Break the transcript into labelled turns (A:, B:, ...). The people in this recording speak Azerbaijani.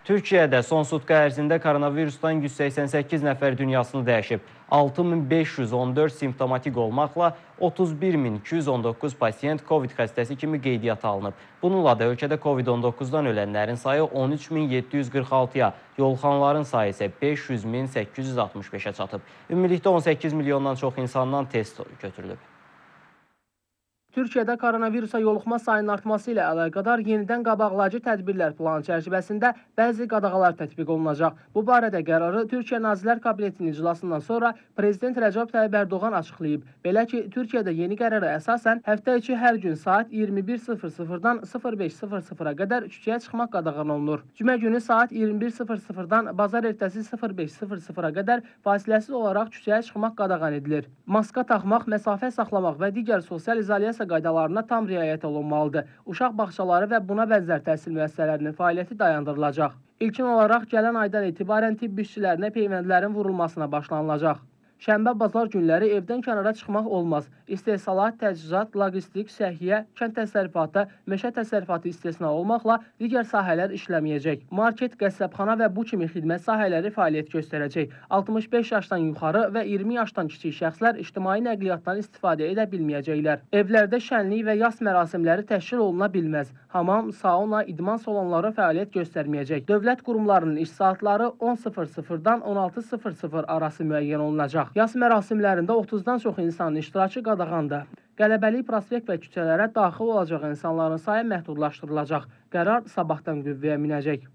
A: Türkiyədə son sutka ərzində koronavirusdan 188 nəfər dünyasını dəyişib. 6514 simptomatik olmaqla 31219 pasiyent COVID xəstəsi kimi qeydiyyata alınıb. Bununla da ölkədə COVID-19-dan ölənlərin sayı 13746-ya, yoluxanların sayı isə 500865-ə çatıb. Ümumilikdə 18 milyondan çox insandan test götürülüb.
B: Türkiyədə koronavirusa yoluxma sayının artması ilə əlaqədar yenidən qabaqlayıcı tədbirlər planı çərçivəsində bəzi qadağalar tətbiq olunacaq. Bu barədə qərarı Türkiyə Nazirlər Kabinetinin iclasından sonra Prezident Rəcəb Tayyib Ərdoğan açıqlayıb. Belə ki, Türkiyədə yeni qərara əsasən həftə içi hər gün saat 21:00-dan 05:00-a qədər küçəyə çıxmaq qadağan olunur. Cümə günü saat 21:00-dan bazar ertəsi 05:00-a qədər fasiləsiz olaraq küçəyə çıxmaq qadağan edilir. Maska taxmaq, məsafə saxlamaq və digər sosial izolyasiya qaydalarına tam riayət olunmalıdır. Uşaq bağçaları və buna bənzər təhsil müəssisələrinin fəaliyyəti dayandırılacaq. İlkin olaraq gələn aydan etibarən tibb işçilərinə peyvəndlərin vurulmasına başlanılacaq. Şənbə-bazar günləri evdən kənara çıxmaq olmaz. İstehsalat, təchizat, logistik, səhiyyə, kənd təsərrüfatı, meşə təsərrüfatı istisna olmaqla digər sahələr işləməyəcək. Market, qəssabxana və bu kimi xidmət sahələri fəaliyyət göstərəcək. 65 yaşdan yuxarı və 20 yaşdan kiçik şəxslər ictimai nəqliyyatdan istifadə edə bilməyəcəklər. Evlərdə şənlik və yas mərasimləri təşkil oluna bilməz. Hamam, sauna, idman salonları fəaliyyət göstərməyəcək. Dövlət qurumlarının iş saatları 10:00-dan 16:00 arası müəyyən olunacaq. Yas mərasimlərində 30-dan çox insanın iştirakı qadağandır. Qələbəlik, prospekt və küçələrə daxil olacaq insanların sayı məhdudlaşdırılacaq. Qərar sabahdan qüvvəyə minəcək.